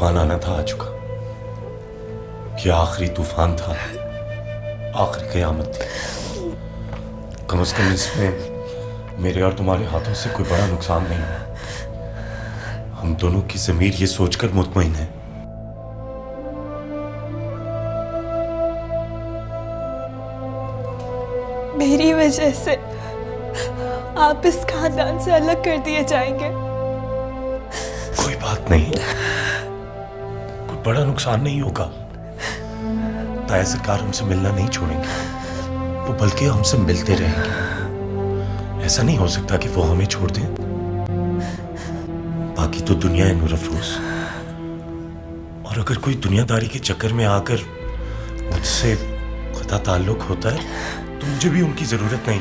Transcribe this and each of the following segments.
तूफान आना था आ चुका। ये आखिरी तूफान था, आखिरी कयामत थी। कम से कम इसमें मेरे और तुम्हारे हाथों से कोई बड़ा नुकसान नहीं हुआ। हम दोनों की ज़मीर ये सोचकर मुतमईन है। मेरी वजह से आप इस खानदान से अलग कर दिए जाएंगे। कोई बात नहीं, कोई बड़ा नुकसान नहीं होगा। ताया सरकार हमसे मिलना नहीं छोड़ेंगे, वो बल्कि हमसे मिलते रहेंगे। ऐसा नहीं हो सकता कि वो हमें छोड़ दें। बाकी तो दुनिया है नूर अफरोज, और अगर कोई दुनियादारी के चक्कर में आकर मुझसे खुदा ताल्लुक होता है तो मुझे भी उनकी जरूरत नहीं।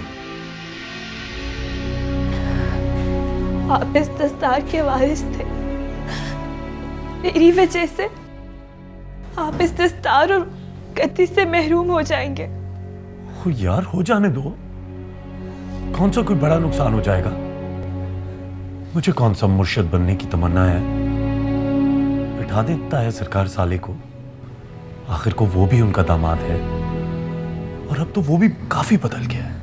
आप इस दस्तार के वारिस थे। मेरी वजह से आप इस दस्तार और गद्दी से महरूम हो जाएंगे। ओ यार, हो जाने दो। कौन सा कोई बड़ा नुकसान हो जाएगा? मुझे कौन सा मुर्शिद बनने की तमन्ना है। बिठा देता है सरकार साले को, आखिर को वो भी उनका दामाद है, और अब तो वो भी काफी बदल गया है।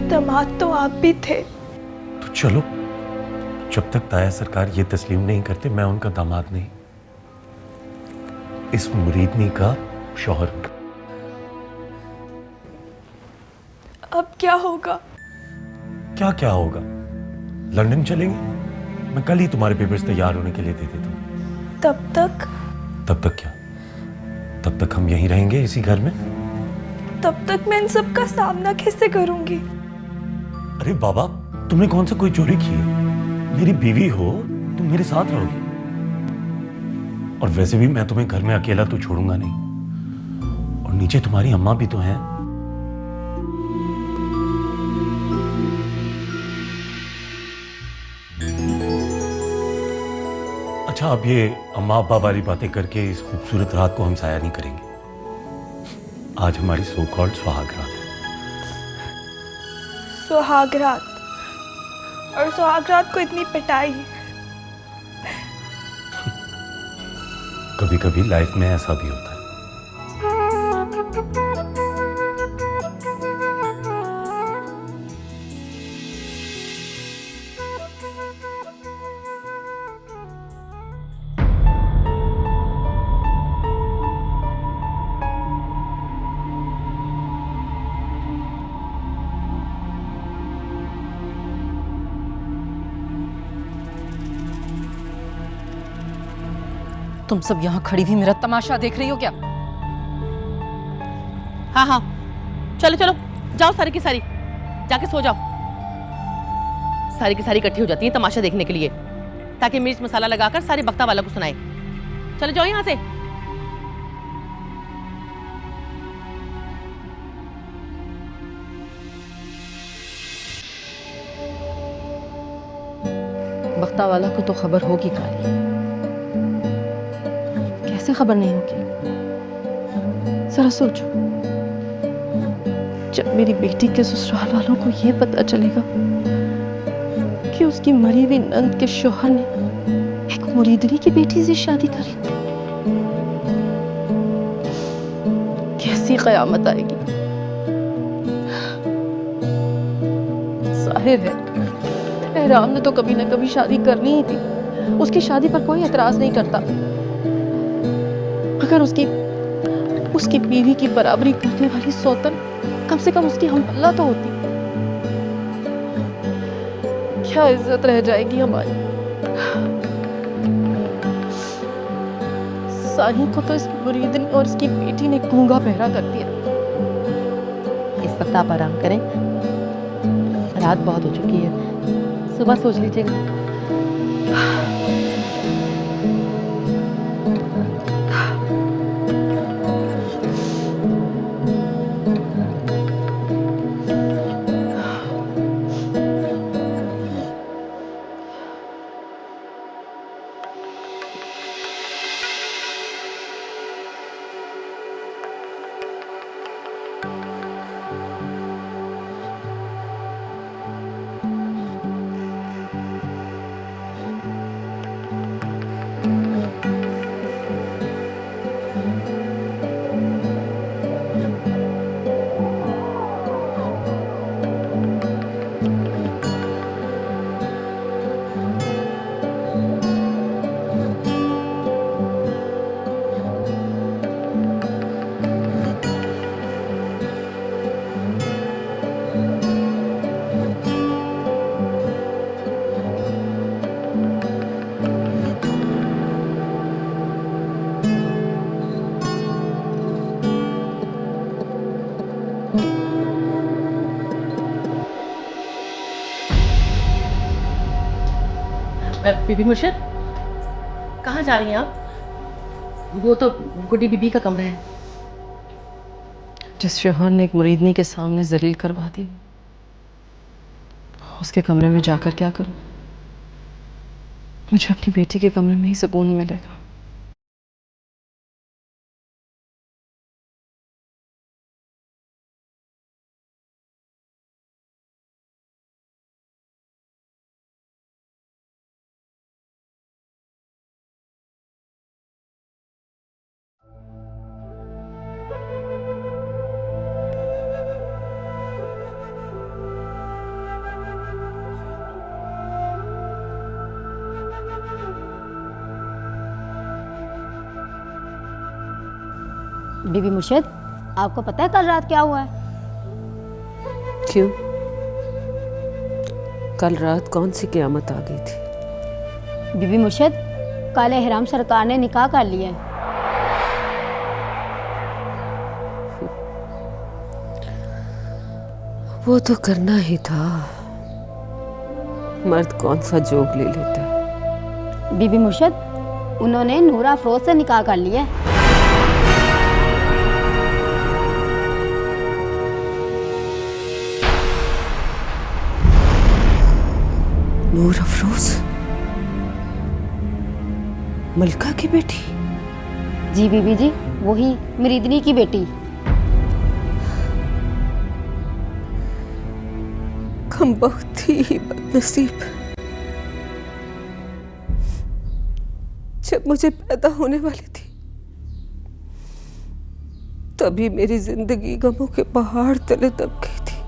दामाद तो आप भी थे। तो चलो, जब तक ताया सरकार ये तस्लीम नहीं करते मैं उनका दामाद नहीं, इस मुरीदनी का शौहर। अब क्या होगा? क्या क्या होगा? लंदन चलेंगे। मैं कल ही तुम्हारे पेपर्स तैयार होने के लिए दे देता हूँ। तब तक क्या? तब तक हम यहीं रहेंगे इसी घर में। तब तक मैं इन सब का सामना कैसे करूंगी? अरे बाबा, तुमने कौन सा कोई चोरी की है? मेरी बीवी हो, तुम मेरे साथ रहोगी। और वैसे भी मैं तुम्हें घर में अकेला तो छोड़ूंगा नहीं, और नीचे तुम्हारी अम्मा भी तो हैं। अच्छा, अब ये अम्मा अब्बा वाली बातें करके इस खूबसूरत रात को हम साया नहीं करेंगे। आज हमारी सो कॉल्ड सुहाग रात है। सुहाग रात? और सुहाग रात को इतनी पिटाई? कभी कभी लाइफ में ऐसा भी होता है। तुम सब यहाँ खड़ी हुई मेरा तमाशा देख रही हो क्या? हाँ हाँ, चलो चलो, जाओ सारी की सारी, जाके सो जाओ। सारी की सारी इकट्ठी हो जाती है तमाशा देखने के लिए, ताकि मिर्च मसाला लगाकर सारे बख्ता वाला को सुनाए। चलो जाओ यहाँ से। बख्ता वाला को तो खबर होगी काली, कैसे खबर नहीं होगी? जरा सोचो, जब मेरी बेटी के ससुराल वालों को यह पता चलेगा कि उसकी मरी हुई नंद के शौहर ने एक मुरीदनी की बेटी से शादी करी, कैसी कयामत आएगी। जाहिर है एहराम ने तो कभी ना कभी शादी करनी ही थी। उसकी शादी पर कोई एतराज नहीं करता, मगर उसकी बीवी की बराबरी करने वाली सौतन कम से कम उसकी हमपल्ला तो होती। क्या इज्जत रह जाएगी हमारी। साही को तो इस मुरीदनी और इसकी बेटी ने गूंगा बहरा कर दिया। इस वक्त आप आराम करें, रात बहुत हो चुकी है, सुबह सोच लीजिएगा। बीबी मुर्शिद, कहाँ जा रही हैं आप? वो तो गुड्डी बीबी का कमरा है। जिस शोहर ने एक मुरीदनी के सामने जलील करवा दी, उसके कमरे में जाकर क्या करूं? मुझे अपनी बेटी के कमरे में ही सुकून मिलेगा। बीबी मुर्शिद, आपको पता है कल रात क्या हुआ है? क्यों? कल रात कौन सी क़यामत आ गई थी? बीबी मुर्शिद, काले हिराम सरकार ने निकाह कर लिया है। वो तो करना ही था। मर्द कौन सा जोग ले लेता है? बीबी मुर्शिद, उन्होंने नूरा अफरोज से निकाह कर लिया है। नूर अफरोज? मलका की बेटी? जी बीबी जी, वही मरीदनी की बेटी। हम बहुत ही बदनसीब। जब मुझे पैदा होने वाली थी तभी मेरी जिंदगी गमों के पहाड़ तले दब गई थी।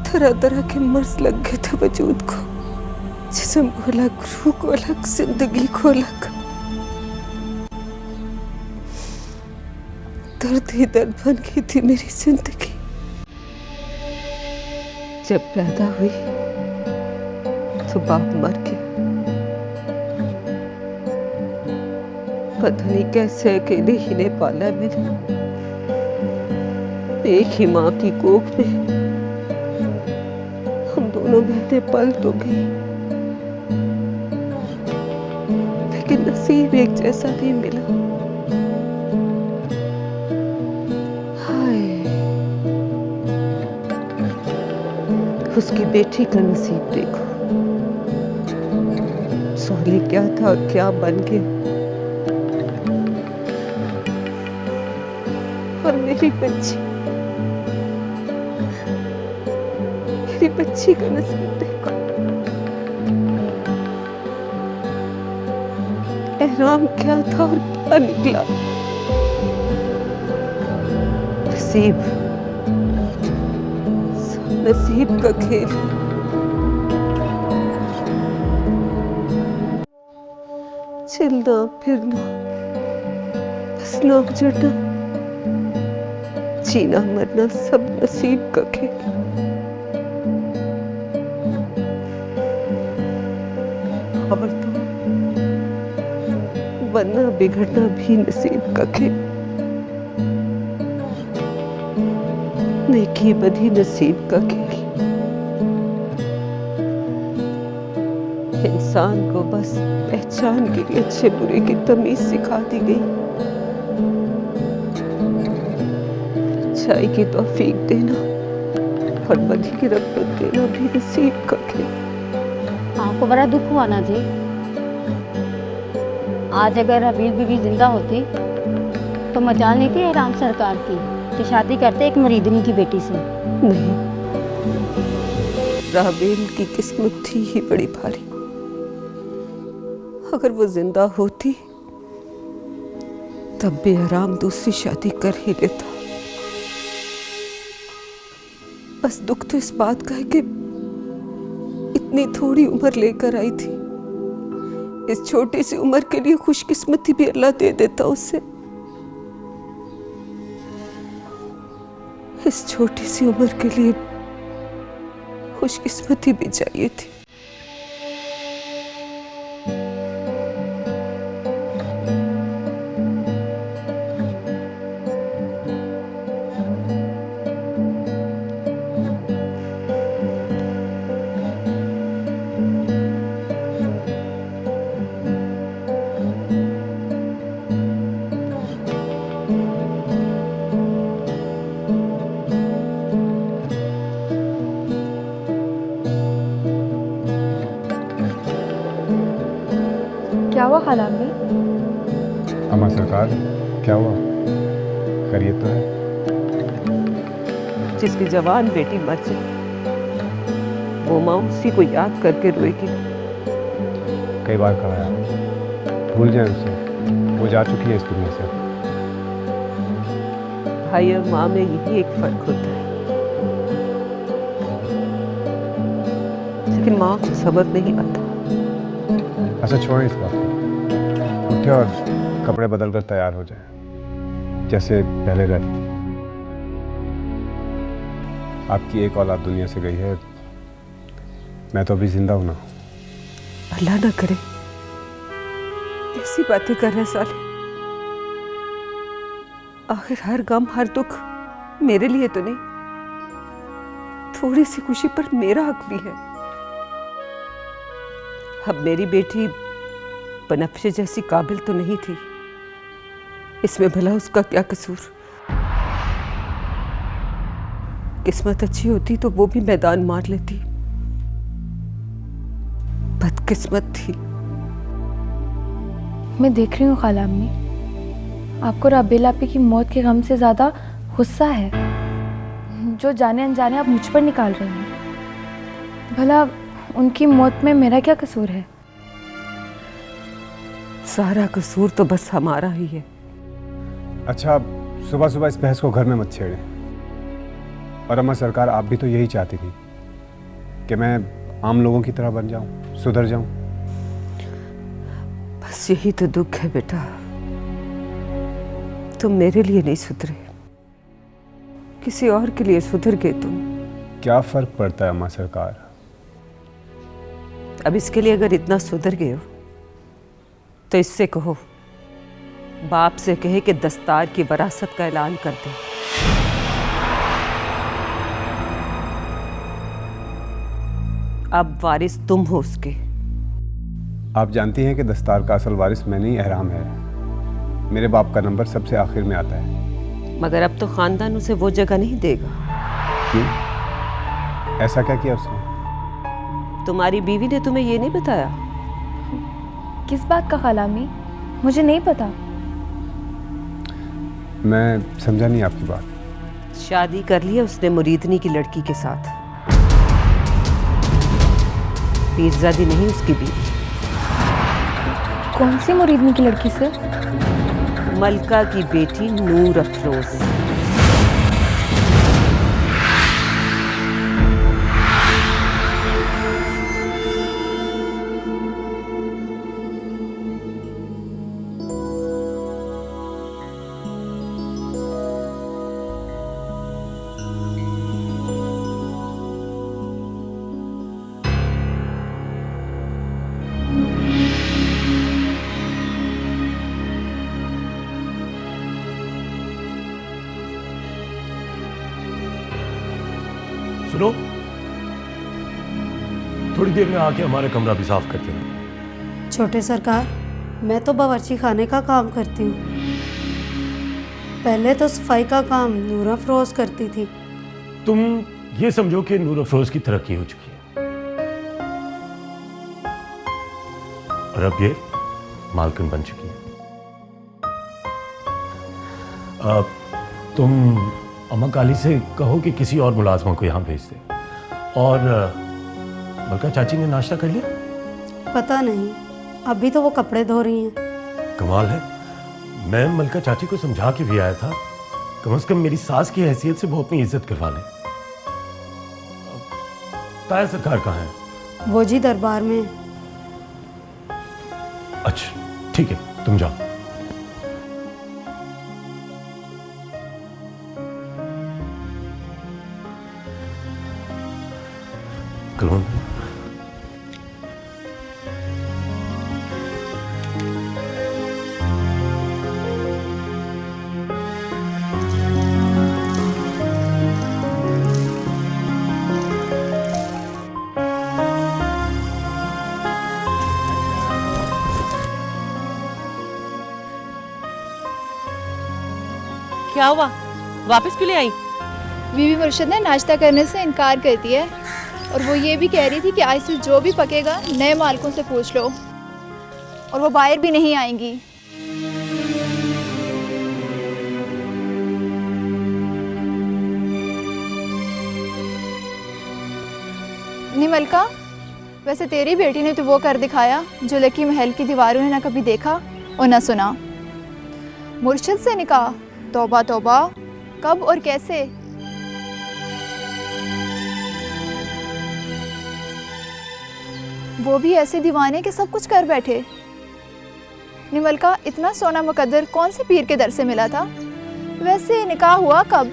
तरह तरह के मर्ज लग गए थे वजूद को, जिस्म को अलग, रूह को अलग, जिंदगी को अलग। दर्द ही दर्द बन गई थी मेरी जिंदगी। जब पैदा हुई तो बाप मर गया। पता नहीं कैसे अकेले ही ने पाला मैंने, एक ही माँ की कोख में हम दोनों बहते पल तो गई, लेकिन नसीब एक जैसा नहीं मिला। हाय, उसकी बेटी का नसीब देखो। सोहली क्या था और क्या बन गया। और मेरी बच्ची का नसीब देखो। एहराम क्या था और क्या निकला। नसीब, सब नसीब का खेल। चलना फिरना, बसना उजड़ना, जीना मरना, सब नसीब का खेल। और तो बनना बिगड़ना भी नसीब का खेल। नेकी बदी नसीब का खेल। इंसान को बस पहचान के लिए अच्छे बुरे की तमीज सिखा दी गई। अच्छाई की तौफीक देना और बदी की रग़बत देना भी नसीब का खेल। आपको बड़ा दुख हुआ ना जी। आज अगर हबील बीबी जिंदा होती तो मजाल नहीं थी एहराम सरकार की कि शादी करते एक मरीदनी की बेटी से। नहीं, राबेल की किस्मत थी ही बड़ी भारी। अगर वो जिंदा होती तब भी एहराम दूसरी शादी कर ही लेता। बस दुख तो इस बात का है कि इतनी थोड़ी उम्र लेकर आई थी। इस छोटी सी उम्र के लिए खुशकिस्मती भी अल्लाह दे देता उसे। इस छोटी सी उम्र के लिए खुशकिस्मती भी चाहिए थी। खाला अम्मी? अम्मा सरकार, क्या हुआ? खैरियत तो है? जिसकी जवान बेटी मर जाए वो माँ उसी को याद करके रोएगी। कई बार कहा है, भूल जाए उसे, वो जा चुकी है इस दुनिया से। भाई और माँ में यही एक फर्क होता है, लेकिन माँ को समझ नहीं आता। अच्छा छोड़ें इस बात को, उठे और कपड़े बदल कर तैयार हो जाए जैसे पहले रहती थी। आपकी एक औलाद दुनिया से गई है, मैं तो अभी जिंदा हूं ना। अल्लाह ना करे ऐसी बातें कर रहे साले। आखिर हर गम हर दुख मेरे लिए तो नहीं, थोड़ी सी खुशी पर मेरा हक भी है। अब मेरी बेटी बनफ्शे जैसी काबिल तो नहीं थी, इसमें भला उसका क्या कसूर। किस्मत अच्छी होती तो वो भी मैदान मार लेती, बदकिस्मत थी। मैं देख रही हूँ खाला अम्मी, आपको राबेल आपी की मौत के गम से ज़्यादा गुस्सा है जो जाने अनजाने आप मुझ पर निकाल रही हैं। भला उनकी मौत में मेरा क्या कसूर है? सारा कसूर तो बस हमारा ही है। अच्छा, सुबह सुबह इस बहस को घर में मत छेड़ें। और अम्मा सरकार, आप भी तो यही चाहती थी कि मैं आम लोगों की तरह बन जाऊं, सुधर जाऊं। बस यही तो दुख है बेटा, तुम मेरे लिए नहीं सुधरे, किसी और के लिए सुधर गए तुम। क्या फर्क पड़ता है अम्मा सरकार? अब इसके लिए अगर इतना सुधर गए हो तो इससे कहो, बाप से कहे कि दस्तार की वरासत का ऐलान कर दे। अब वारिस तुम हो उसके। आप जानती हैं कि दस्तार का असल वारिस मैं नहीं, एहराम है। मेरे बाप का नंबर सबसे आखिर में आता है। मगर अब तो खानदान उसे वो जगह नहीं देगा। क्यों? ऐसा क्या किया उसने? तुम्हारी बीवी ने तुम्हें ये नहीं बताया? किस बात का खाला अम्मी? मुझे नहीं पता। मैं समझा नहीं आपकी बात। शादी कर ली है उसने मुरीदनी की लड़की के साथ। पीरजादी नहीं उसकी बीवी। कौन सी मुरीदनी की लड़की से? मलका की बेटी नूर अफरोज। सुनो, थोड़ी देर में आके हमारा कमरा भी साफ कर देना। छोटे सरकार, मैं तो बावर्ची खाने का काम करती हूँ। पहले तो सफाई का काम नूर अफरोज करती थी। तुम ये समझो कि नूर अफरोज की तरक्की हो चुकी है और अब ये मालकिन बन चुकी है। अब तुम अम्मा काली से कहो कि किसी और मुलाजमा को यहाँ भेज दे। और मलका चाची ने नाश्ता कर लिया? पता नहीं, अभी तो वो कपड़े धो रही हैं। कमाल है, मैं मलका चाची को समझा के भी आया था, कम से कम मेरी सास की हैसियत से वो अपनी इज्जत करवा लें। ताया सरकार कहाँ है? वो जी दरबार में। अच्छा ठीक है, तुम जाओ। कलोन क्या हुआ? वापस क्यों ले आई? बीवी मुर्शद ने नाश्ता करने से इनकार कर दिया है और वो ये भी कह रही थी कि आज से जो भी पकेगा नए मालिकों से पूछ लो। और वो बाहर भी नहीं आएंगी। निमलका, वैसे तेरी बेटी ने तो वो कर दिखाया जो लकी महल की दीवारों ने ना कभी देखा और ना सुना। मुर्शिद से निकाह, तौबा तौबा, कब और कैसे? वो भी ऐसे दीवाने के सब कुछ कर बैठे। निमलका, इतना सोना मुकद्दर कौन से पीर के दर से मिला था? वैसे निकाह हुआ कब?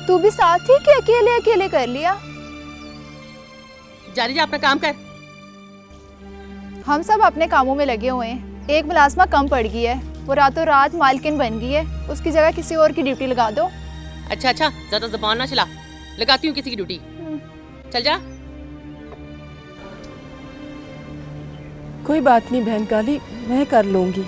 तू भी साथ ही कि अकेले अकेले कर लिया? जा रही जा, अपना काम कर। हम सब अपने कामों में लगे हुए हैं। एक मुलाजमा कम पड़ गई है, वो रातों रात मालकिन बन गई है। उसकी जगह किसी और की ड्यूटी लगा दो। अच्छा अच्छा, ज्यादा ज़बान ना चला, लगाती हूँ किसी की ड्यूटी। चल जा। कोई बात नहीं बहन काली, मैं कर लूंगी।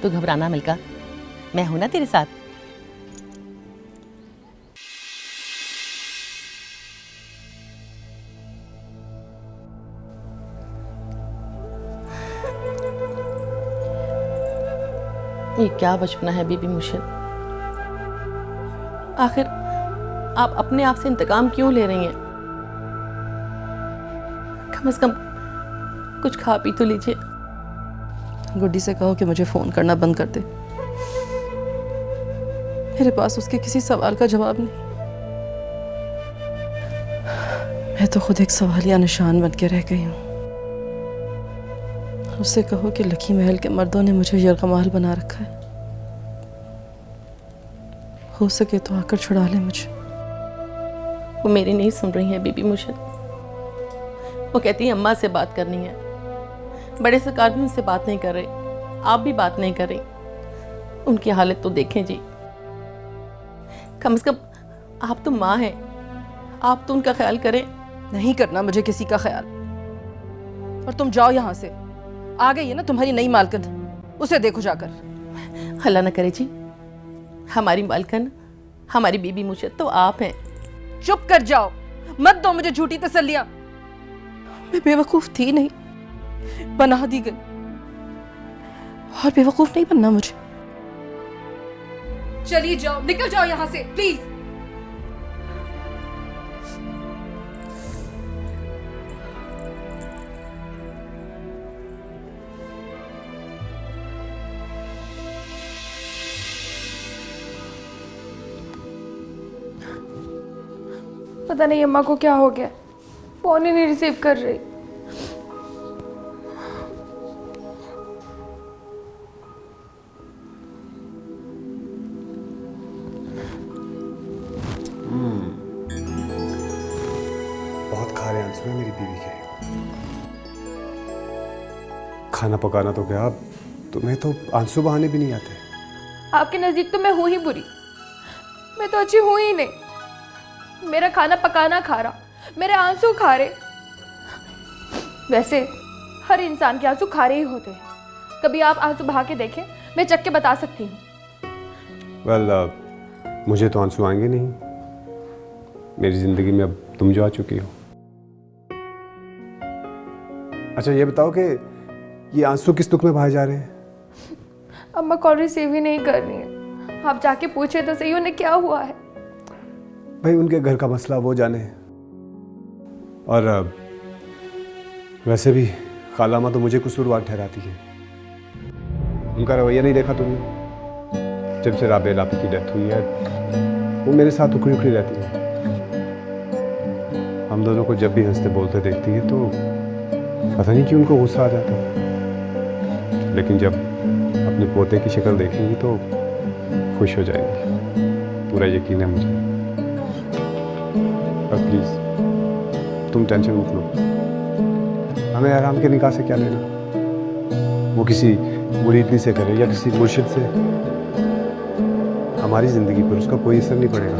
तू घबराना मिल्का, मैं हूं ना तेरे साथ। ये क्या बचपना है बीबी मुर्शिद। आखिर आप अपने आप से इंतकाम क्यों ले रही हैं? कम से कम कुछ खा पी तो लीजिए। गुड्डी से कहो कि मुझे फोन करना बंद कर दे। मेरे पास उसके किसी सवाल का जवाब नहीं। मैं तो खुद एक सवालिया निशान बन के रह गई हूँ। उससे कहो कि लकी महल के मर्दों ने मुझे यरगमाल बना रखा है। हो सके तो आकर छुड़ा ले मुझे। वो मेरी नहीं सुन रही है बीबी मुर्शिद। वो कहती है अम्मा से बात करनी है। बड़े सरकार भी उनसे बात नहीं कर रहे, आप भी बात नहीं कर रही। उनकी हालत तो देखें जी। कम से कम आप तो माँ हैं, आप तो उनका ख्याल करें। नहीं करना मुझे किसी का ख्याल। और तुम जाओ यहाँ से। आ गई है ना तुम्हारी नई मालकिन, उसे देखो जाकर। अल्लाह न करे जी, हमारी मालकिन, हमारी बीबी मुर्शिद तो आप हैं। चुप कर जाओ, मत दो मुझे झूठी तसल्लियां। मैं बेवकूफ थी नहीं, बना दी गई। और बेवकूफ नहीं बनना मुझे। चली जाओ, निकल जाओ यहाँ से प्लीज। पता नहीं अम्मा को क्या हो गया, फोन ही नहीं रिसीव कर रही। बहुत खारे आंसू हैं मेरी बीवी के। खाना पकाना तो क्या, तुम्हें तो आंसू बहाने भी नहीं आते। आपके नज़दीक तो मैं हूँ ही बुरी, मैं तो अच्छी हूँ ही नहीं। मेरा खाना पकाना खा रहा, मेरे आंसू खा रहे। वैसे हर इंसान के आंसू खारे ही होते हैं। कभी आप आंसू बहा के देखें, मैं चख के बता सकती हूँ। मुझे तो आंसू आएंगे नहीं। मेरी जिंदगी में अब तुम जो आ चुकी हो। अच्छा ये बताओ कि ये आंसू किस दुख में बहाए जा रहे हैं? अम्मा कॉल रिसीव ही नहीं कर रही है। आप जाके पूछे तो सही उन्हें क्या हुआ है। भाई उनके घर का मसला वो जाने। और वैसे भी खालामा तो मुझे कसूरवार ठहराती है। उनका रवैया नहीं देखा तुमने? जब से राबे लापी की डेथ हुई है वो मेरे साथ उखड़ी उखड़ी रहती है। हम दोनों को जब भी हंसते बोलते देखती है तो पता नहीं क्यों उनको गुस्सा आ जाता है, लेकिन जब अपने पोते की शक्ल देखेंगी तो खुश हो जाएंगी, पूरा यकीन है मुझे। और प्लीज़ तुम टेंशन मत लो। हमें आराम के निकाह से क्या लेना? वो किसी मुरीदनी से करे या किसी मुर्शिद से, हमारी ज़िंदगी पर उसका कोई असर नहीं पड़ेगा।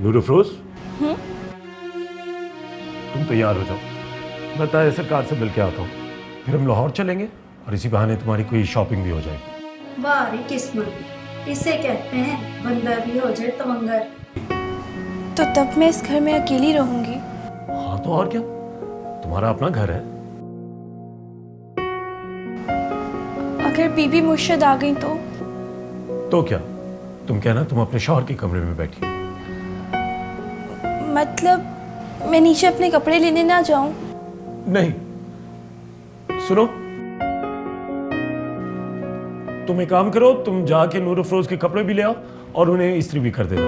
नूर अफरोज, तुम तैयार हो जाओ, मैं ताया सरकार से मिल के आता हूँ, फिर हम लाहौर चलेंगे और इसी बहाने तुम्हारी कोई शॉपिंग भी हो जाएगी। वाह रे किस्मत, इसे कहते हैं बंदर भी हो जाए तवंगर। तो तब मैं इस घर में अकेली रहूंगी। हाँ तो और क्या, तुम्हारा अपना घर है। अगर बीबी मुर्शिद आ गई तो क्या, तुम कहना तुम अपने शौहर के कमरे में बैठी हो। मतलब मैं नीचे अपने कपड़े लेने ना जाऊं? नहीं, सुनो, तुम एक काम करो, तुम जाके नूर अफरोज के कपड़े भी ले आओ और उन्हें इस्त्री भी कर देना।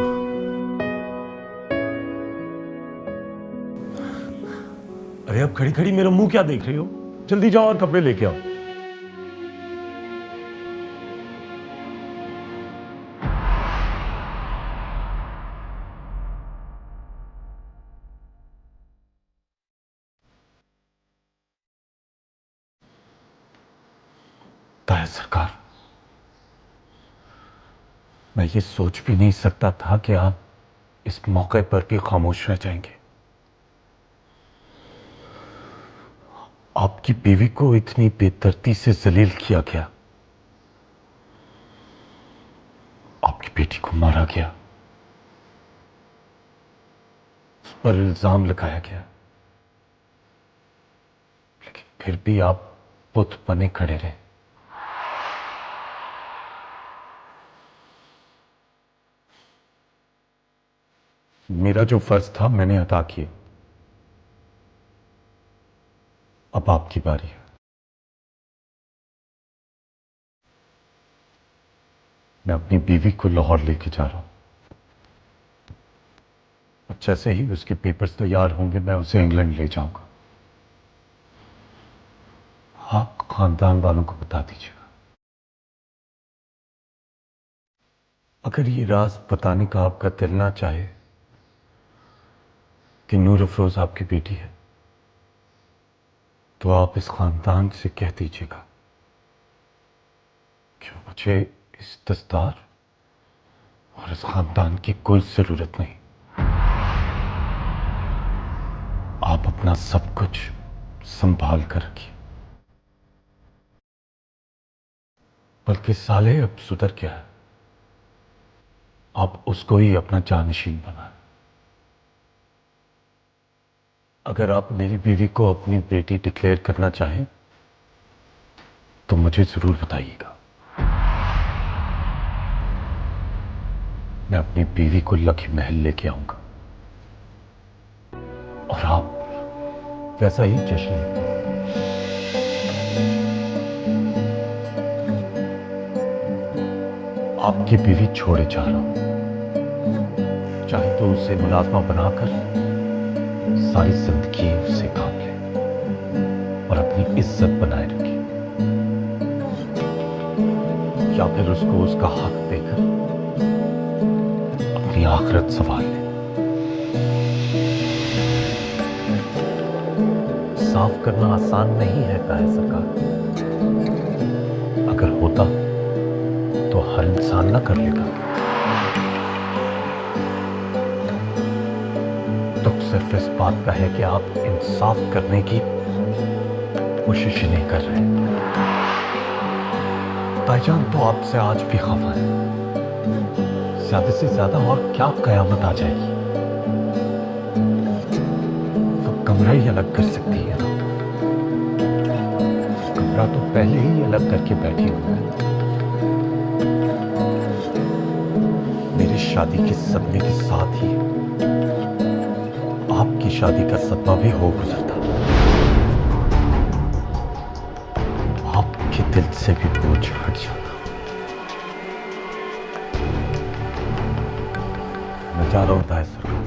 अरे अब खड़ी खड़ी मेरा मुंह क्या देख रही हो, जल्दी जाओ और कपड़े लेके आओ। सरकार, मैं ये सोच भी नहीं सकता था कि आप इस मौके पर भी खामोश रह जाएंगे। आपकी बीवी को इतनी बेदर्दी से जलील किया गया, आपकी बेटी को मारा गया, उस पर इल्जाम लगाया गया, लेकिन फिर भी आप बुत बने खड़े रहे। मेरा जो फर्ज था मैंने अदा किया, अब आपकी बारी है। मैं अपनी बीवी को लाहौर लेके जा रहा हूं। जैसे ही उसके पेपर्स तैयार होंगे मैं उसे इंग्लैंड ले जाऊंगा। आप खानदान वालों को बता दीजिएगा। अगर ये राज बताने का आपका दिल ना चाहे कि नूर अफरोज आपकी बेटी है, तो आप इस खानदान से कह दीजिएगा कि मुझे इस दस्तार और इस खानदान की कोई जरूरत नहीं। आप अपना सब कुछ संभाल कर रखिए। बल्कि साले अब सुधर गया है, आप उसको ही अपना जानशीन बनाए। अगर आप मेरी बीवी को अपनी बेटी डिक्लेयर करना चाहें तो मुझे जरूर बताइएगा। मैं अपनी बीवी को लकी महल लेके आऊंगा और आप वैसा ही जश्न लेंगे। आपकी बीवी छोड़े जा रहा हूं, चाहे तो उसे मुलाजमा बनाकर सारी जिंदगी उसे काम ले और अपनी इज्जत बनाए रखे, या फिर उसको उसका हक देकर अपनी आखिरत संभाल ले। साफ करना आसान नहीं है ताहे सरकार। अगर होता तो हर इंसान ना कर लेगा। दुख सिर्फ इस बात का है कि आप इंसाफ करने की कोशिश नहीं कर रहे। ताईजान तो आपसे आज भी खफा है। ज्यादा से ज्यादा और क्या कयामत आ जाएगी। तो कमरा ही अलग कर सकती है ना। कमरा तो पहले ही अलग करके बैठी हुई है। मेरी शादी के सदमे के साथ ही आपकी शादी का सदमा भी हो गुजरता। आपके दिल से भी बोझ हट जाता। मैं जा रहा हूं ताहे सरकार।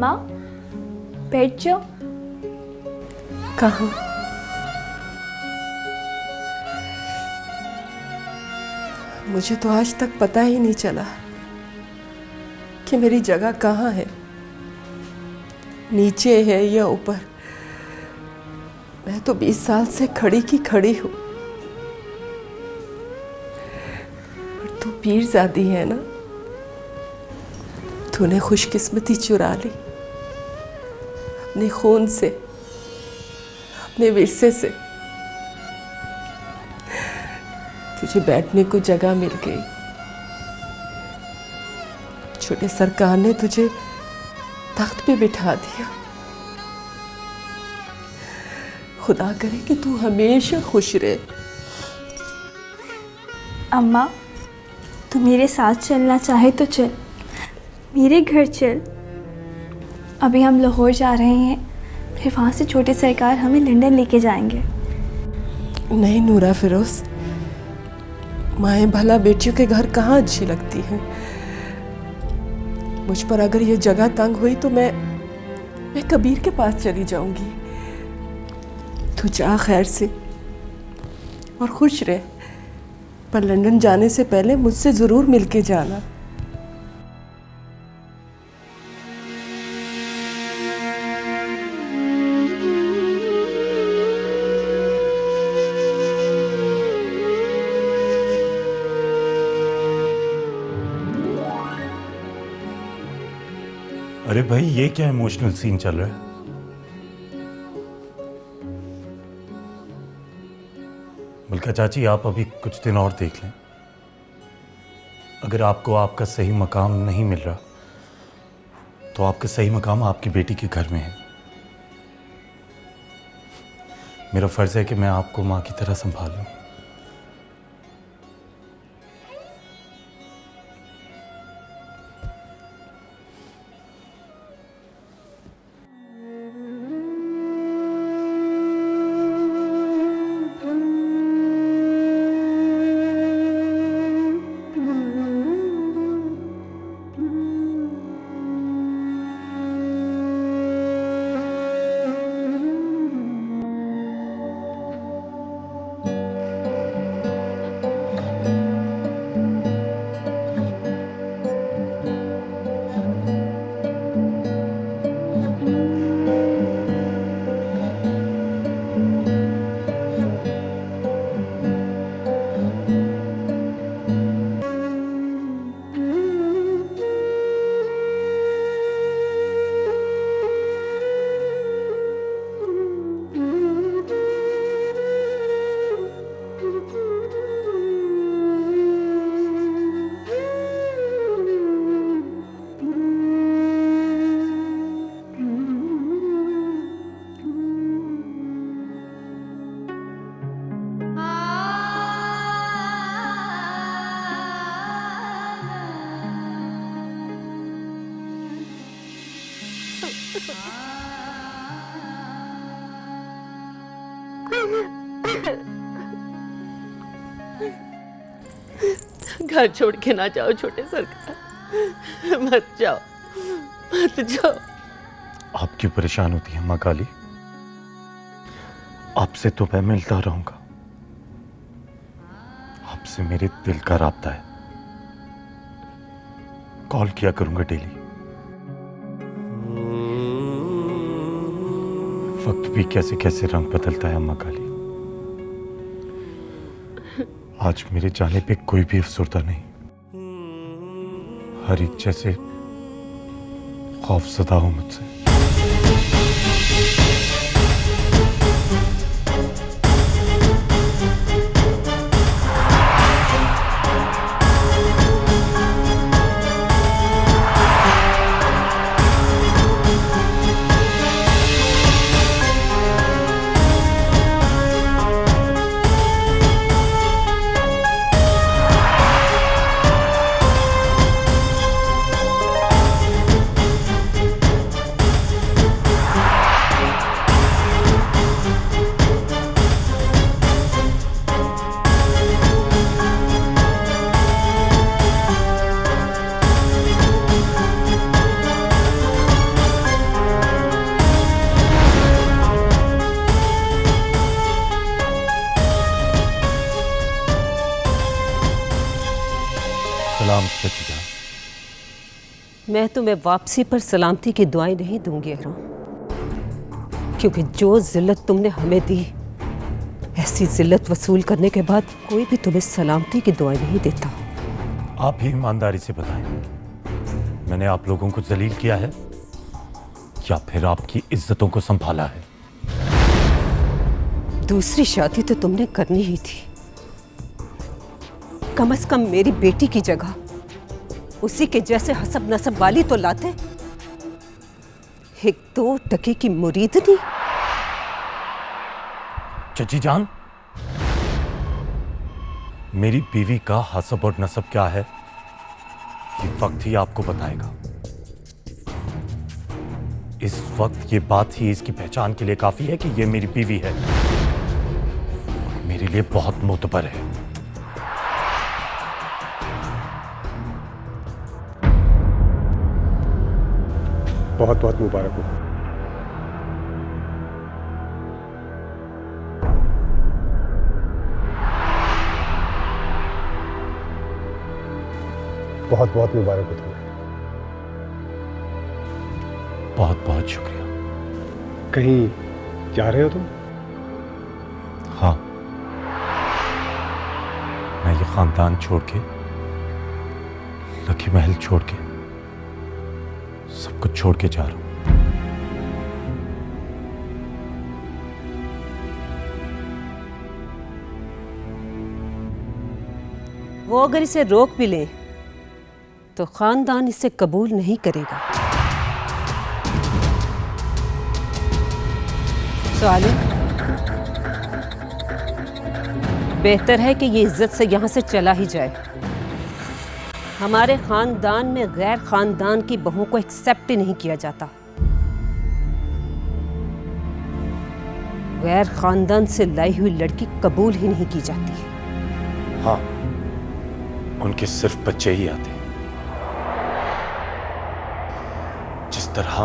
अम्मा बैठ जाओ। कहाँ? मुझे तो आज तक पता ही नहीं चला कि मेरी जगह कहाँ है, नीचे है या ऊपर। मैं तो 20 साल से खड़ी की खड़ी हूँ। पर तू पीरजादी है ना, तूने खुशकिस्मती चुरा ली अपने खून से, अपने विरसे से। तुझे बैठने को जगह मिल गई। छोटे सरकार ने तुझे तख्त पे बिठा दिया। खुदा करे कि तू हमेशा खुश रहे। अम्मा तू मेरे साथ चलना चाहे तो चल, मेरे घर चल। अभी हम लाहौर जा रहे हैं, फिर वहाँ से छोटे सरकार हमें लंदन लेके जाएंगे। नहीं नूरा फिरोज, माएँ भला बेटियों के घर कहाँ अच्छी लगती हैं। मुझ पर अगर ये जगह तंग हुई तो मैं कबीर के पास चली जाऊंगी। तू जा खैर से और खुश रह, पर लंदन जाने से पहले मुझसे ज़रूर मिलके जाना। अरे भाई, ये क्या इमोशनल सीन चल रहा है? मलका चाची, आप अभी कुछ दिन और देख लें। अगर आपको आपका सही मकाम नहीं मिल रहा तो आपका सही मकाम आपकी बेटी के घर में है। मेरा फर्ज है कि मैं आपको मां की तरह संभालूं। घर छोड़ के ना जाओ छोटे सरकार, मत जाओ, मत जाओ। आप क्यों परेशान होती हैं मां काली? आपसे तो मैं मिलता रहूंगा। आपसे मेरे दिल का राब्ता है। कॉल किया करूंगा डेली। वक्त भी कैसे कैसे रंग बदलता है अम्मा काली। आज मेरे जाने पे कोई भी अफसरदा नहीं। हर एक जैसे खौफजदा हो मुझसे। सलाम चाची जान। मैं तुम्हें वापसी पर सलामती की दुआएं नहीं दूंगी एहराम, क्योंकि जो जिल्लत तुमने हमें दी, ऐसी जिल्लत वसूल करने के बाद कोई भी तुम्हें सलामती की दुआएं नहीं देता। आप ही ईमानदारी से बताएं, मैंने आप लोगों को जलील किया है या फिर आपकी इज्जतों को संभाला है? दूसरी शादी तो तुमने करनी ही थी। कम से कम मेरी बेटी की जगह उसी के जैसे हसब नसब वाली तो लाते। एक 2 टके की मुरीदनी। चाची जान, मेरी बीवी का हसब और नसब क्या है ये वक्त ही आपको बताएगा। इस वक्त ये बात ही इसकी पहचान के लिए काफी है कि ये मेरी बीवी है, मेरे लिए बहुत मोतबर है। बहुत बहुत मुबारक हो। बहुत बहुत मुबारक हो तुम्हें। बहुत बहुत शुक्रिया। कहीं जा रहे हो तुम? हाँ, मैं ये खानदान छोड़ के, लकी महल छोड़ के, सब कुछ छोड़ के जा रहा हूं। वो अगर इसे रोक भी ले तो खानदान इसे कबूल नहीं करेगा। साले, बेहतर है कि ये इज्जत से यहां से चला ही जाए। हमारे खानदान में गैर खानदान की बहू को एक्सेप्ट ही नहीं किया जाता। गैर खानदान से लाई हुई लड़की कबूल ही नहीं की जाती। हाँ, उनके सिर्फ बच्चे ही आते हैं। जिस तरह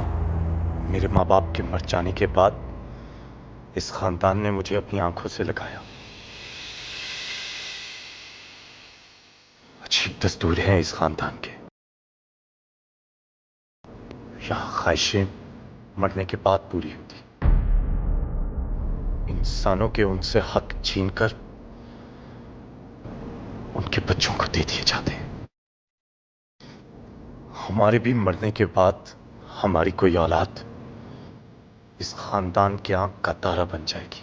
मेरे माँ बाप के मर जाने के बाद इस खानदान ने मुझे अपनी आंखों से लगाया। अजीब दस्तूर हैं इस खानदान के। यहां ख्वाहिशें मरने के बाद पूरी होती, इंसानों के उनसे हक छीनकर उनके बच्चों को दे दिए जाते हैं। हमारे भी मरने के बाद हमारी कोई औलाद इस खानदान की आंख का तारा बन जाएगी।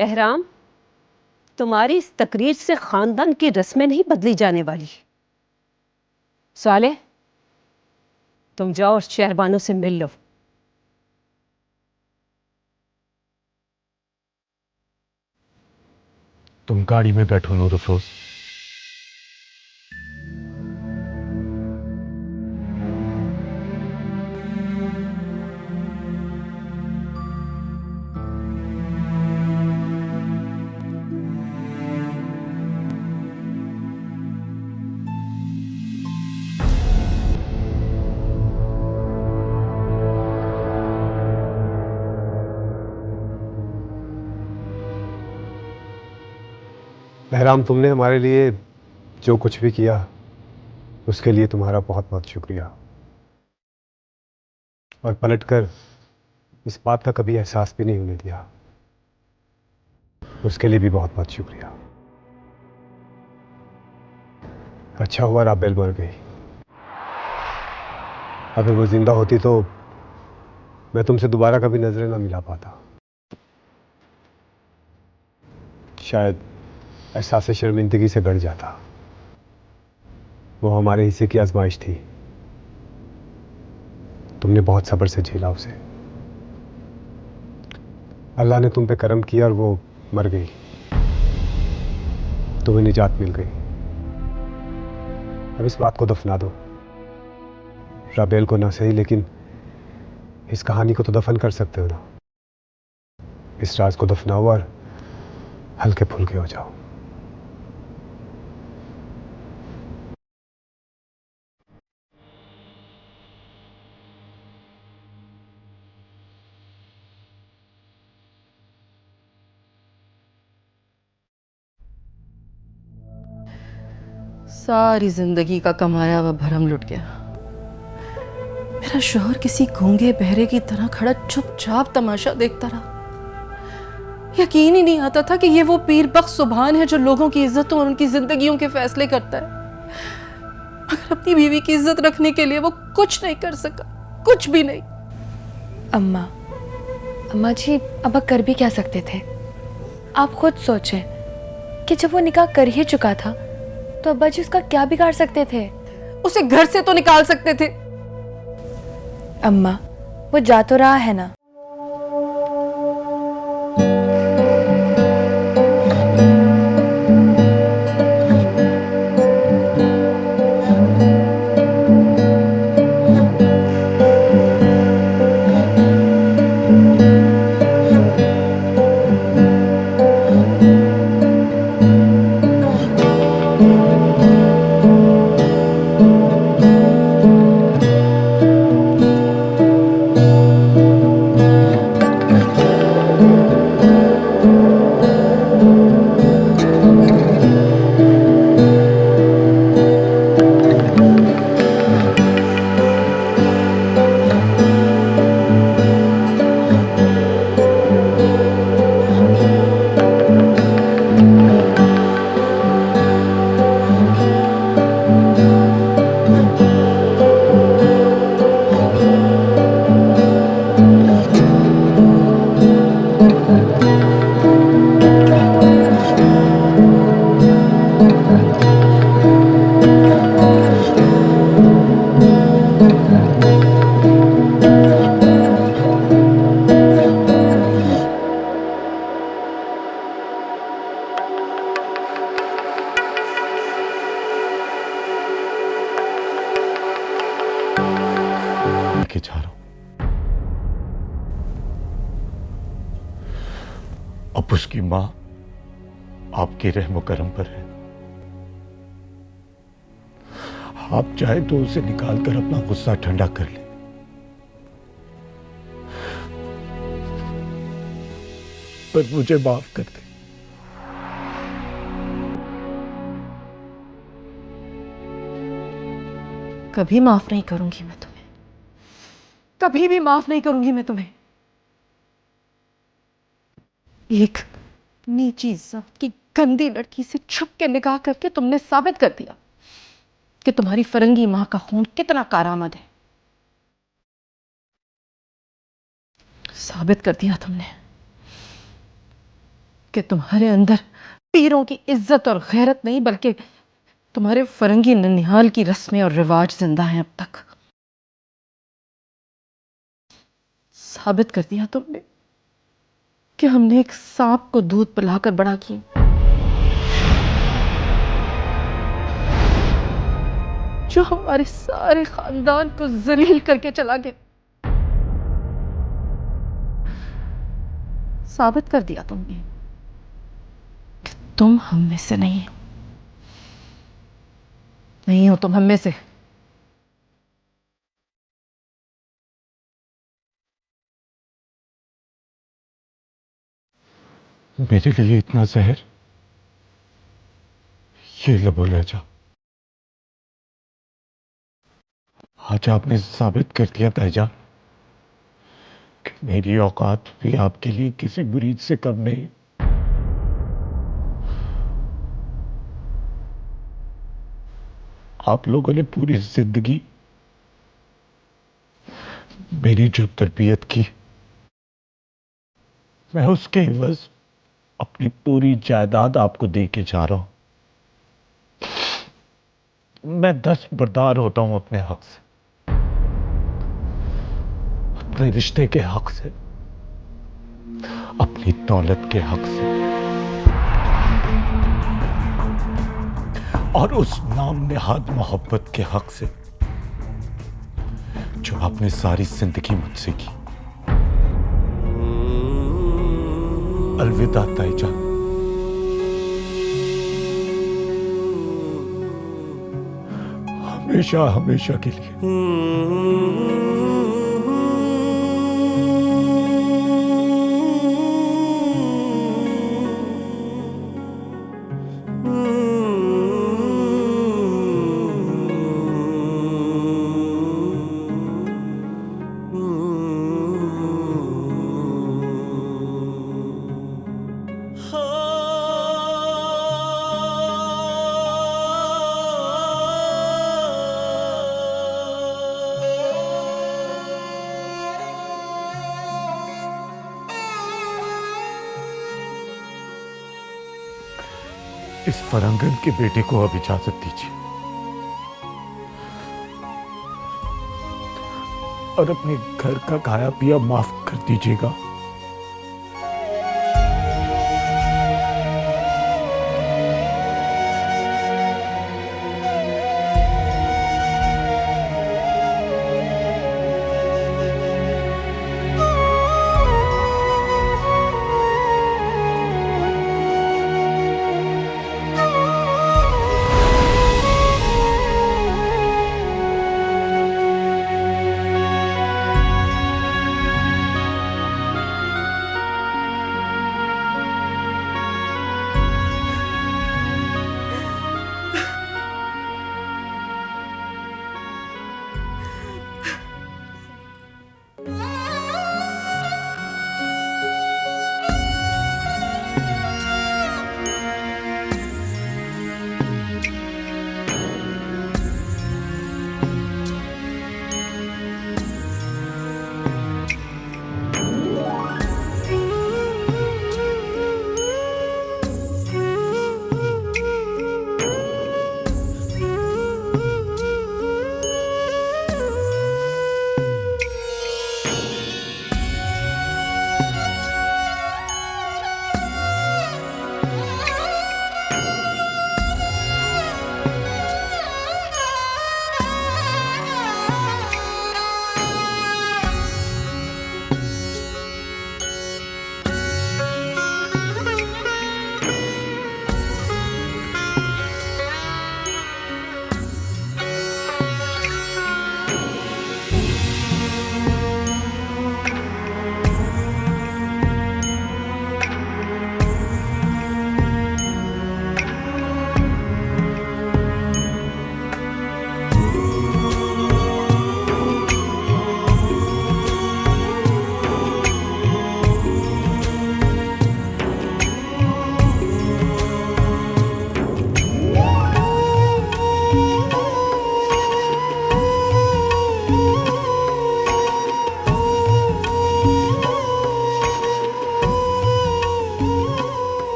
एहराम, तुम्हारी इस तकरीर से खानदान की रस्में नहीं बदली जाने वाली। साले, तुम जाओ और शहरबानों से मिल लो। तुम गाड़ी में बैठो नूर अफरोज। बहराम, तुमने हमारे लिए जो कुछ भी किया उसके लिए तुम्हारा बहुत बहुत शुक्रिया। और पलटकर इस बात का कभी एहसास भी नहीं होने दिया, उसके लिए भी बहुत बहुत शुक्रिया। अच्छा हुआ राबेल मर गई। अगर वो जिंदा होती तो मैं तुमसे दोबारा कभी नजरें ना मिला पाता। शायद एहसास शर्मिंदगी से बढ़ जाता। वो हमारे हिस्से की आजमाइश थी, तुमने बहुत सब्र से झेला उसे। अल्लाह ने तुम पे करम किया और वो मर गई, तुम्हें निजात मिल गई। अब इस बात को दफना दो। राबेल को ना सही, लेकिन इस कहानी को तो दफन कर सकते हो ना। इस राज को दफनाओ और हल्के फुल्के हो जाओ। सारी जिंदगी का कमाया हुआ भरम लुट गया। मेरा शौहर किसी गूंगे बहरे की तरह खड़ा चुपचाप तमाशा देखता रहा। यकीन ही नहीं आता था कि ये वो पीर बख्श सुभान है जो लोगों की इज्जतों और उनकी जिंदगियों के फैसले करता है, मगर अपनी बीवी की इज्जत रखने के लिए वो कुछ नहीं कर सका, कुछ भी नहीं। अम्मा जी, अब्बा कर भी क्या सकते थे? आप खुद सोचें कि जब वो निकाह कर ही चुका था तो अब्बा जी उसका क्या बिगाड़ सकते थे? उसे घर से तो निकाल सकते थे। अम्मा, वो जा तो रहा है ना। के जा रहा हूं। अब उसकी मां आपके रहमो करम पर है। आप चाहे तो उसे निकाल कर अपना गुस्सा ठंडा कर ले, पर मुझे माफ कर दे। कभी माफ नहीं करूंगी मैं तुम्हें, कभी भी माफ नहीं करूंगी मैं तुम्हें। एक नीची जात की गंदी लड़की से छुप के निकाह करके तुमने साबित कर दिया कि तुम्हारी फरंगी मां का खून कितना कारामद है। साबित कर दिया तुमने कि तुम्हारे अंदर पीरों की इज्जत और गैरत नहीं, बल्कि तुम्हारे फरंगी ननिहाल की रस्में और रिवाज जिंदा हैं अब तक। साबित कर दिया तुमने कि हमने एक सांप को दूध पिलाकर बड़ा किया, जो हमारे सारे खानदान को जलील करके चला गया। साबित कर दिया तुमने कि तुम हम में से नहीं हो तुम हम में से। मेरे लिए इतना जहर, ये लबो लहजा। आज आपने साबित कर दिया तैजा कि मेरी औकात भी आपके लिए किसी मुरीद से कम नहीं। आप लोगों ने पूरी जिंदगी मेरी जो तरबियत की, मैं उसके एवज अपनी पूरी जायदाद आपको दे के जा रहा हूं। मैं दस्तबरदार होता हूं अपने हक से, अपने रिश्ते के हक से, अपनी दौलत के हक से, और उस नाम नेहाद मोहब्बत के हक से जो आपने सारी जिंदगी मुझसे की। अलविदा ताईजा। हमेशा हमेशा के लिए। इस फरंगन के बेटे को अब इजाजत दीजिए और अपने घर का खाया पिया माफ कर दीजिएगा।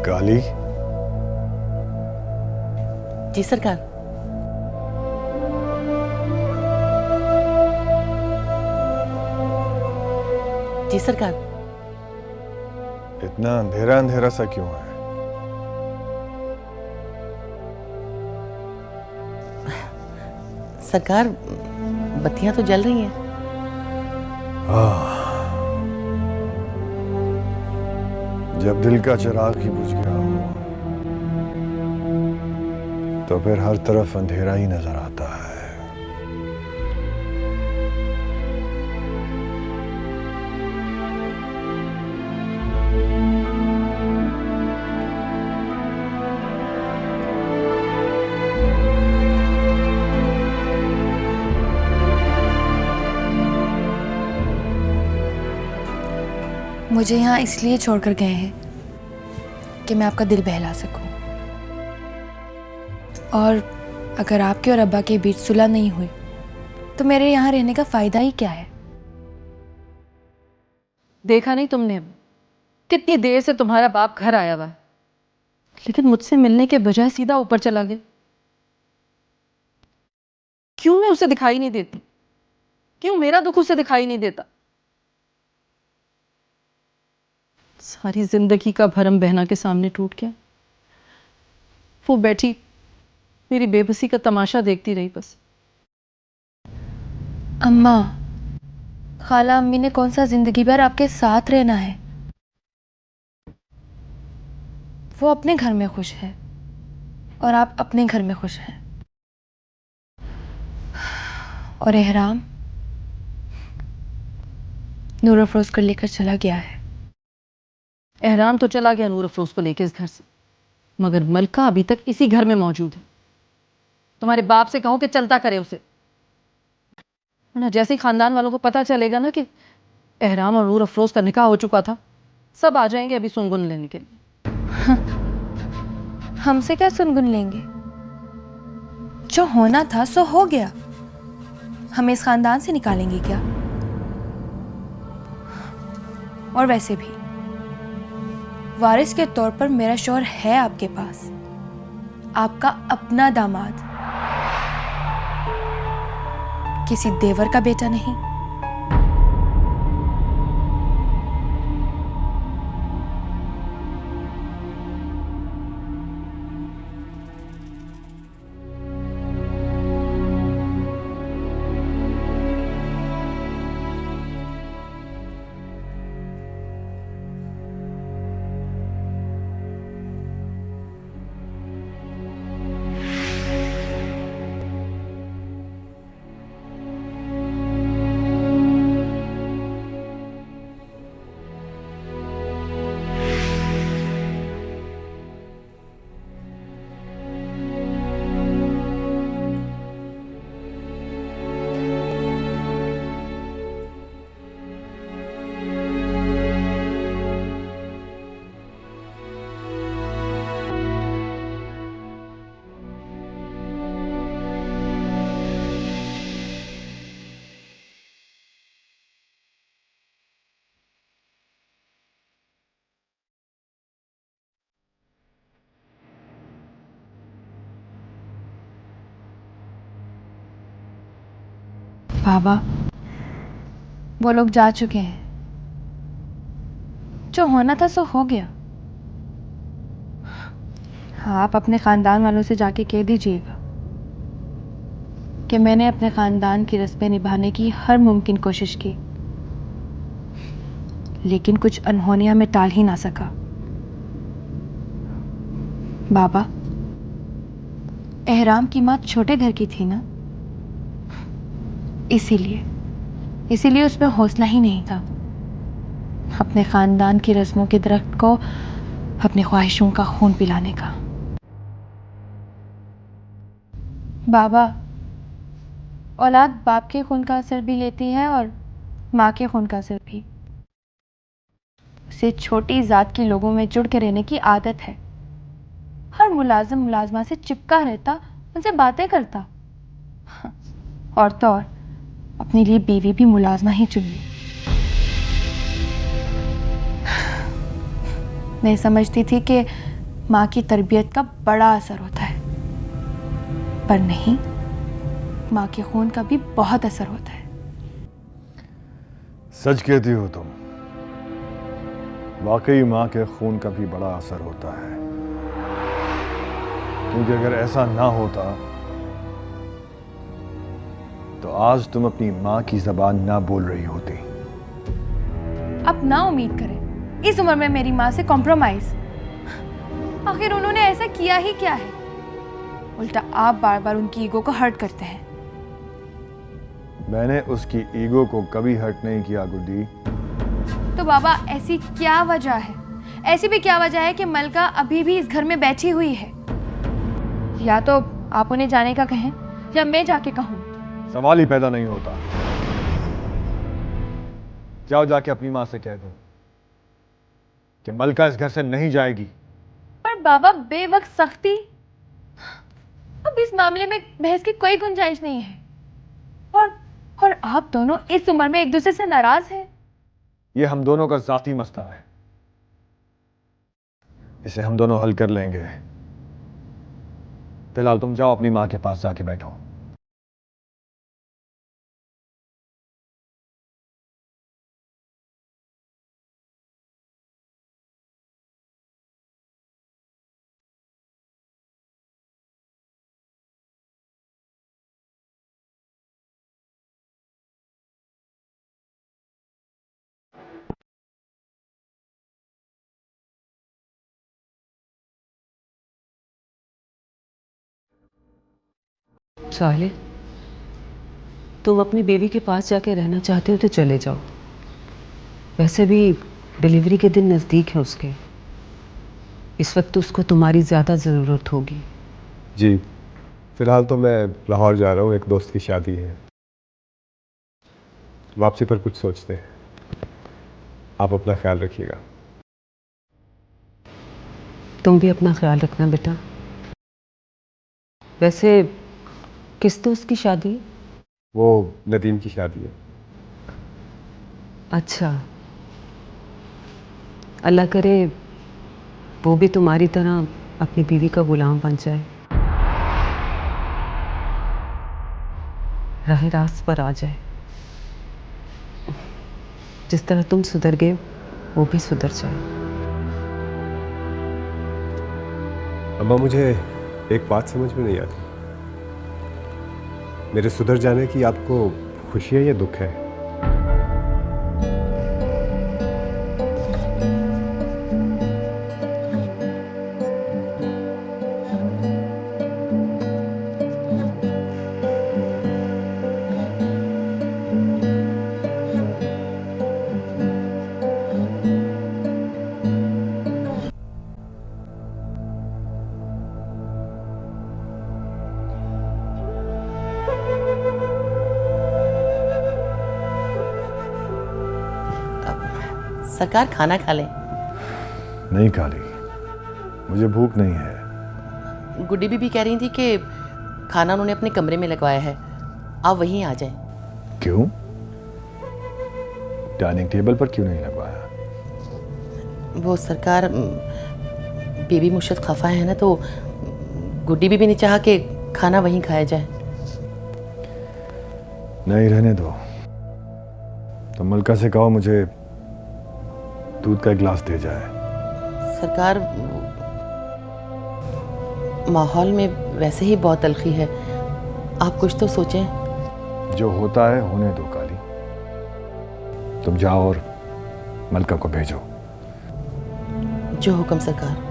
काली। जी सरकार। जी सरकार। इतना अंधेरा अंधेरा सा क्यों है? सरकार बत्तियां तो जल रही हैं। जब दिल का चिराग ही बुझ गया हो तो फिर हर तरफ अंधेरा ही नजर आता है। मुझे यहाँ इसलिए छोड़कर गए हैं कि मैं आपका दिल बहला सकूं। और अगर आपके और अब्बा के बीच सुलह नहीं हुई तो मेरे यहाँ रहने का फ़ायदा ही क्या है? देखा नहीं तुमने कितनी देर से तुम्हारा बाप घर आया हुआ है, लेकिन मुझसे मिलने के बजाय सीधा ऊपर चला गया। क्यों मैं उसे दिखाई नहीं देती? क्यों मेरा दुख उसे दिखाई नहीं देता? सारी जिंदगी का भरम बहना के सामने टूट गया। वो बैठी मेरी बेबसी का तमाशा देखती रही बस। अम्मा, खाला अम्मी ने कौन सा जिंदगी भर आपके साथ रहना है? वो अपने घर में खुश है और आप अपने घर में खुश हैं। और एहराम, नूर अफरोज को लेकर चला गया है। एहराम तो चला गया नूर अफरोज को लेकर इस घर से, मगर मलका अभी तक इसी घर में मौजूद है। तुम्हारे बाप से कहो कि चलता करे उसे, वरना जैसे ही खानदान वालों को पता चलेगा ना कि एहराम और नूर अफरोज का निकाह हो चुका था, सब आ जाएंगे अभी सुनगुन लेने के लिए। हमसे क्या सुनगुन लेंगे? जो होना था सो हो गया। हमें इस खानदान से निकालेंगे क्या? और वैसे भी वारिस के तौर पर मेरा शौहर है आपके पास, आपका अपना दामाद, किसी देवर का बेटा नहीं। बाबा, वो लोग जा चुके हैं। जो होना था सो हो गया। आप अपने खानदान वालों से जाके कह दीजिएगा कि मैंने अपने खानदान की रस्में निभाने की हर मुमकिन कोशिश की, लेकिन कुछ अनहोनियां में टाल ही ना सका। बाबा, एहराम की माँ छोटे घर की थी ना, इसीलिए उसमें हौसला ही नहीं था अपने खानदान की रस्मों के दरख्त को अपनी ख्वाहिशों का खून पिलाने का। बाबा, औलाद बाप के खून का असर भी लेती है और माँ के खून का असर भी। उसे छोटी जात के लोगों में जुड़ के रहने की आदत है। हर मुलाजिम मुलाजमा से चिपका रहता, उनसे बातें करता, और तो और अपने लिए बीवी भी मुलाजमा ही चुन ली। मैं समझती थी कि माँ की तरबियत का बड़ा असर होता है, पर नहीं, माँ के खून का भी बहुत असर होता है। सच कहती हो तुम, वाकई माँ के खून का भी बड़ा असर होता है, क्योंकि अगर ऐसा ना होता तो आज तुम अपनी माँ की जबान ना बोल रही होती। अब ना उम्मीद करें इस उम्र में मेरी माँ से कॉम्प्रोमाइज। आखिर उन्होंने ऐसा किया ही क्या है? उल्टा आप बार बार उनकी ईगो को हर्ट करते हैं। मैंने उसकी ईगो को कभी हर्ट नहीं किया गुड्डी। तो बाबा, ऐसी क्या वजह है? ऐसी भी क्या वजह है कि मलका अभी भी इस घर में बैठी हुई है? या तो आप उन्हें जाने का कहें या मैं जाके कहूँ। सवाल ही पैदा नहीं होता। जाओ जाके अपनी माँ से कह दो कि मलका इस घर से नहीं जाएगी। पर बाबा, बेवक्त सख्ती, अब इस मामले में बहस की कोई गुंजाइश नहीं है। और आप दोनों इस उम्र में एक दूसरे से नाराज हैं। ये हम दोनों का जाती मसला है, इसे हम दोनों हल कर लेंगे। फिलहाल तुम जाओ अपनी माँ के पास जाके बैठो। साहिल, तुम अपनी बेबी के पास जाके रहना चाहते हो तो चले जाओ, वैसे भी डिलीवरी के दिन नज़दीक है उसके। इस वक्त तो उसको तुम्हारी ज़्यादा ज़रूरत होगी। जी, फ़िलहाल तो मैं लाहौर जा रहा हूँ, एक दोस्त की शादी है। वापसी पर कुछ सोचते हैं। आप अपना ख्याल रखिएगा। तुम भी अपना ख्याल रखना बेटा। वैसे किस दोस्त की शादी? वो नदीम की शादी है। अच्छा, अल्लाह करे वो भी तुम्हारी तरह अपनी बीवी का गुलाम बन जाए, राह रास्त पर आ जाए। जिस तरह तुम सुधर गए वो भी सुधर जाए। अम्मा, मुझे एक बात समझ में नहीं आती। मेरे सुधर जाने की आपको खुशी है या दुख है? सरकार खाना खा लें। नहीं काली, मुझे भूख नहीं है। गुड्डी बीबी कह रही थी कि खाना उन्होंने अपने कमरे में लगवाया है, आप वहीं आ जाएं। क्यों? डाइनिंग टेबल पर क्यों नहीं लगवाया? वो सरकार, बेबी मुर्शद खफा है ना, तो गुड्डी बीबी ने चाहा कि खाना वहीं खाया जाए। नहीं, रहने दो। तो मलका से कहो मुझे दूध का एक गिलास दे जाए। सरकार, माहौल में वैसे ही बहुत तलखी है, आप कुछ तो सोचें। जो होता है होने दो काली। तुम जाओ और मलका को भेजो। जो हुक्म सरकार।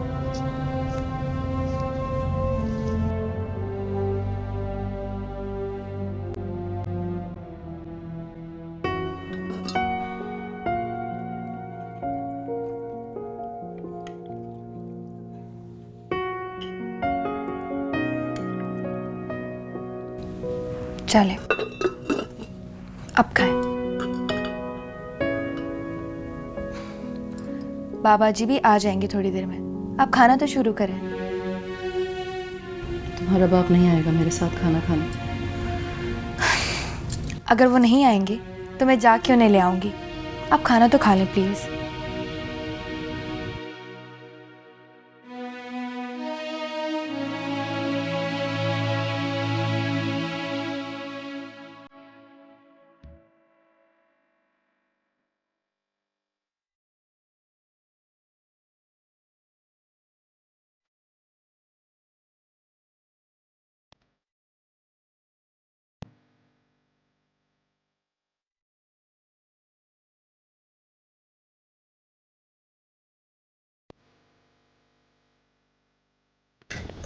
चले, अब खाएं। बाबा जी भी आ जाएंगे थोड़ी देर में, आप खाना तो शुरू करें। तुम्हारा बाप नहीं आएगा मेरे साथ खाना खाने। अगर वो नहीं आएंगे तो मैं जाके उन्हें ले आऊंगी। आप खाना तो खा लें प्लीज़।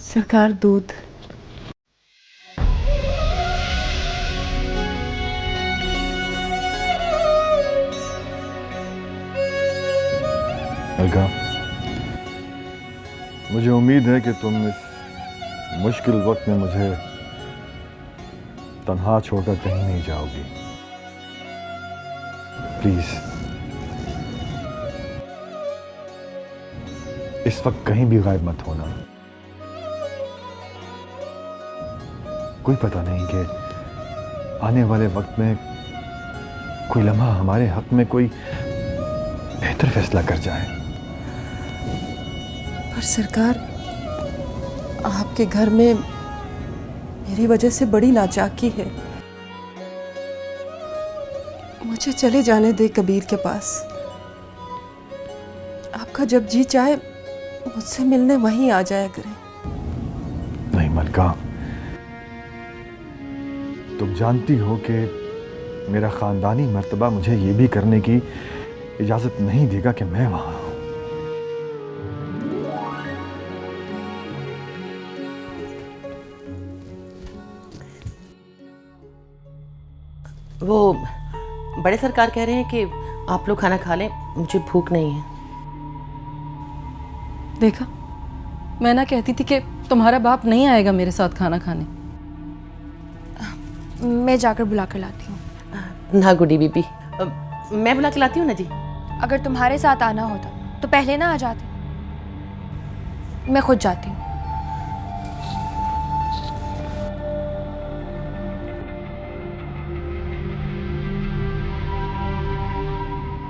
सरकार, दूध। मलका, मुझे उम्मीद है कि तुम इस मुश्किल वक्त में मुझे तन्हा छोड़कर कहीं नहीं जाओगी। प्लीज इस वक्त कहीं भी गायब मत होना। कोई पता नहीं कि आने वाले वक्त में कोई लम्हा हमारे हक में कोई बेहतर फैसला कर जाए। पर सरकार, आपके घर में मेरी वजह से बड़ी नाचाकी है। मुझे चले जाने दे कबीर के पास। आपका जब जी चाहे मुझसे मिलने वहीं आ जाया करें। नहीं मलका, तुम जानती हो कि मेरा खानदानी मर्तबा मुझे ये भी करने की इजाजत नहीं देगा कि मैं वहां हूं। वो बड़े सरकार कह रहे हैं कि आप लोग खाना खा लें, मुझे भूख नहीं है। देखा, मैं ना कहती थी कि तुम्हारा बाप नहीं आएगा मेरे साथ खाना खाने। मैं जाकर बुला कर लाती हूँ। ना गुडी बीबी, मैं बुला के लाती हूँ ना जी। अगर तुम्हारे साथ आना होता तो पहले ना आ जाते। मैं खुद जाती हूँ।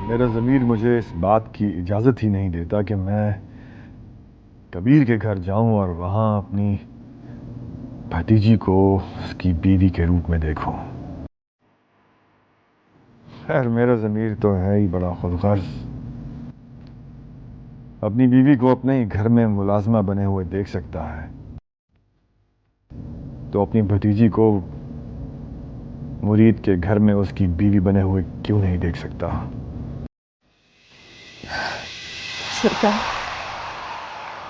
मेरा ज़मीर मुझे इस बात की इजाज़त ही नहीं देता कि मैं कबीर के घर जाऊं और वहां अपनी भतीजी को उसकी बीवी के रूप में देखूं। खैर, मेरा ज़मीर तो है ही बड़ा खुदगर्ज़। अपनी बीवी को अपने ही घर में मुलाजमा बने हुए देख सकता है, तो अपनी भतीजी को मुरीद के घर में उसकी बीवी बने हुए क्यों नहीं देख सकता? सरकार,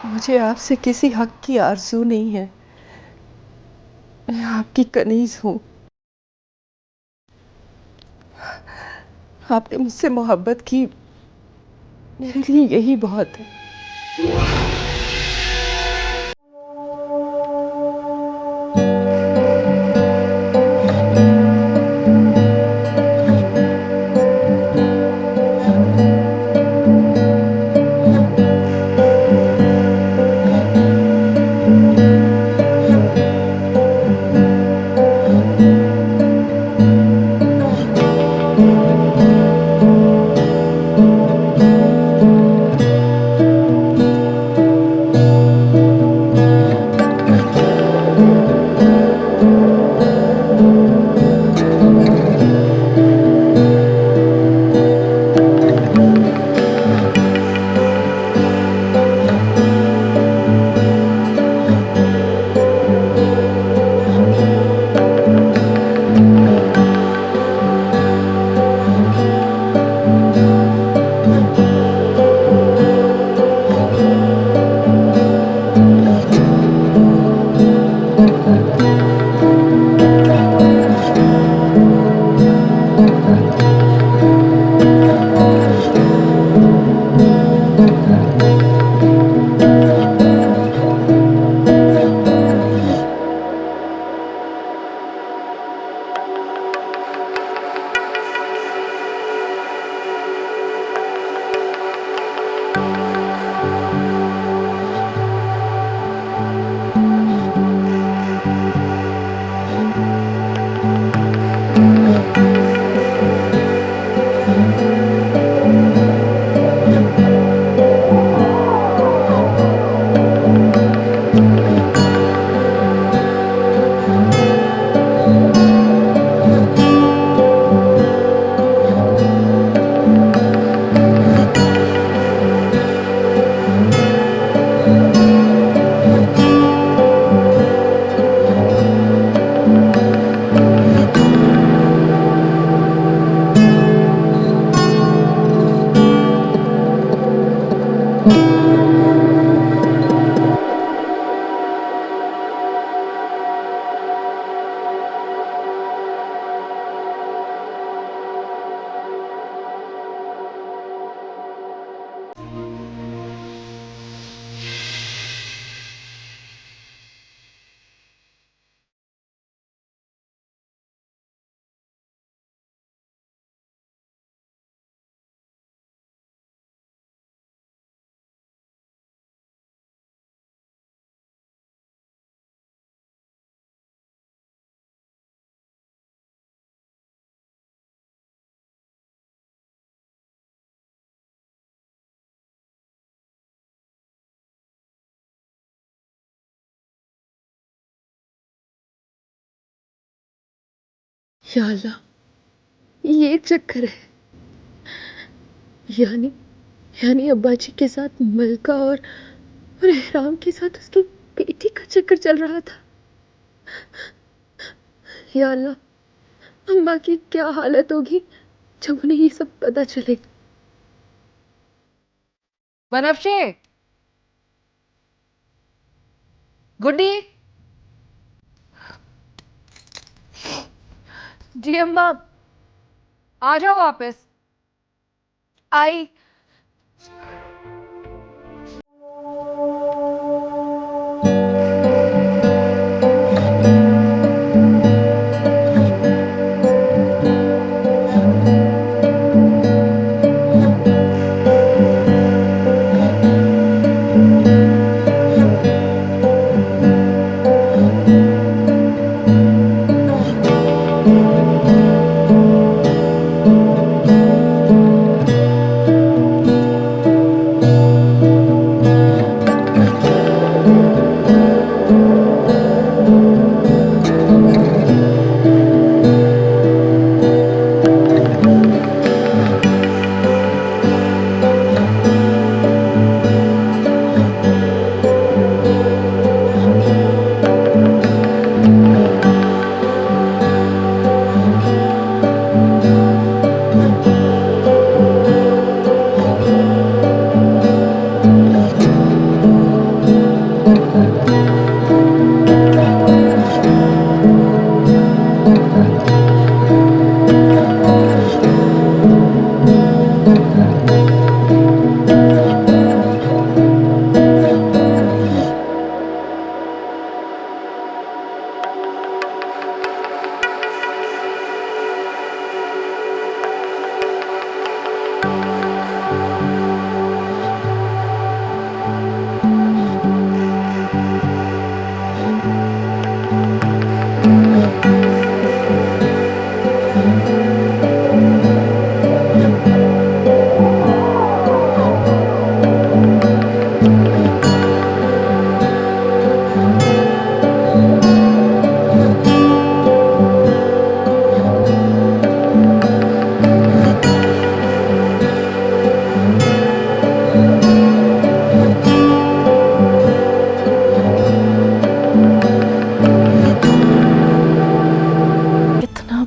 मुझे आपसे किसी हक की आरज़ू नहीं है। मैं आपकी कनीज़ हूँ। आपने मुझसे मोहब्बत की, मेरे लिए यही बहुत है। या अल्लाह, ये चक्कर है। यानी अब्बा जी के साथ मलका और एहराम के साथ उसकी बेटी का चक्कर चल रहा था। या अल्लाह, अम्मा की क्या हालत होगी जब उन्हें ये सब पता चलेगा। बनफ्शे, गुड्डी। जी अम्मा, आ जाओ वापस। आई।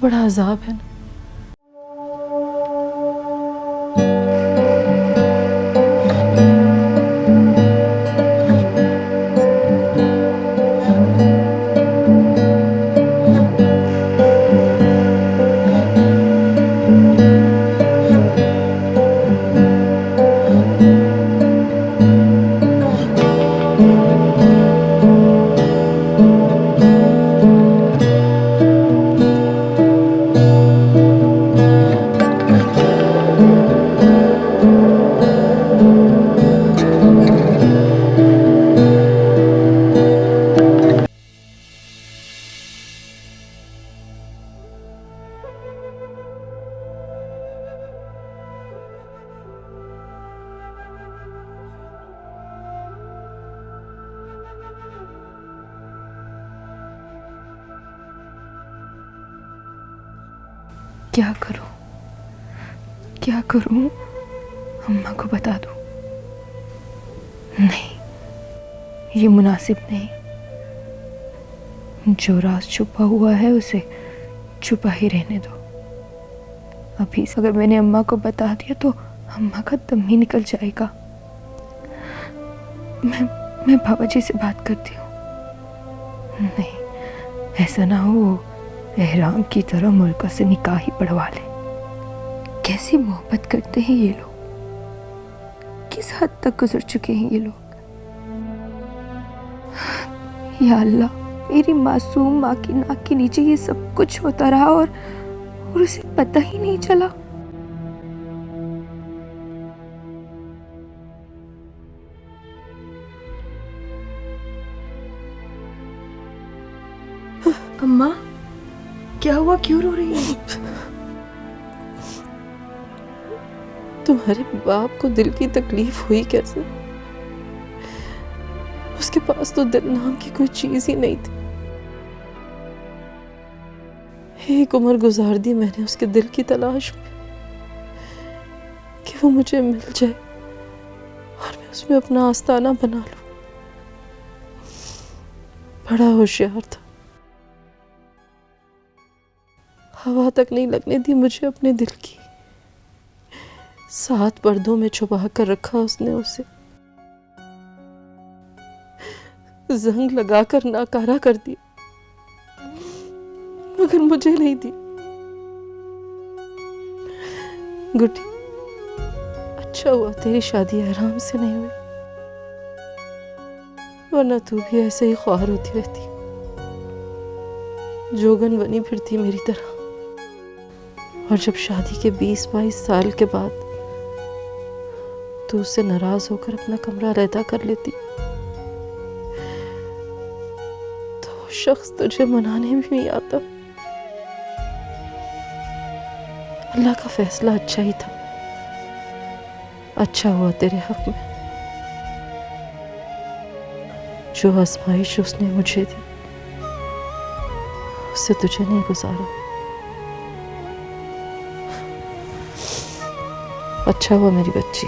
बड़ा अजाब है ना। क्या करूं, क्या करूं? अम्मा को बता दूं? नहीं, ये मुनासिब नहीं। जो राज छुपा हुआ है उसे छुपा ही रहने दो। अभी अगर मैंने अम्मा को बता दिया तो अम्मा का दम ही निकल जाएगा। मैं बाबा जी से बात करती हूँ। नहीं, ऐसा ना हो वो एहराम की तरह मुल्का से निकाह ही पढ़वा ले। कैसी मोहब्बत करते हैं ये लोग, किस हद तक गुजर चुके हैं ये लोग। या अल्लाह, मेरी मासूम माँ की नाक के नीचे ये सब कुछ होता रहा और उसे पता ही नहीं चला। अम्मा, क्या हुआ? क्यों रो रही है? तुम्हारे बाप को दिल की तकलीफ हुई कैसे? उसके पास तो दिल नाम की कोई चीज ही नहीं थी। एक उम्र गुजार दी मैंने उसके दिल की तलाश में कि वो मुझे मिल जाए और मैं उसमें अपना आस्ताना बना लूं। बड़ा होशियार था, हवा तक नहीं लगने दी मुझे अपने दिल की। 7 पर्दों में छुपा कर रखा उसने उसे, जंग लगाकर नाकारा कर दिया, मगर मुझे नहीं दी। गुटी, अच्छा हुआ तेरी शादी आराम से नहीं हुई, वरना तू भी ऐसे ही ख्वार होती रहती, जोगन बनी फिरती मेरी तरह। और जब शादी के 20-22 साल के बाद तू उससे नाराज होकर अपना कमरा अलहदा कर लेती, तो वो शख्स तुझे मनाने भी नहीं आता। अल्लाह का फैसला अच्छा ही था, अच्छा हुआ तेरे हक में। जो आजमाइश उसने मुझे दी, उससे तुझे नहीं गुजारा। अच्छा हुआ मेरी बच्ची।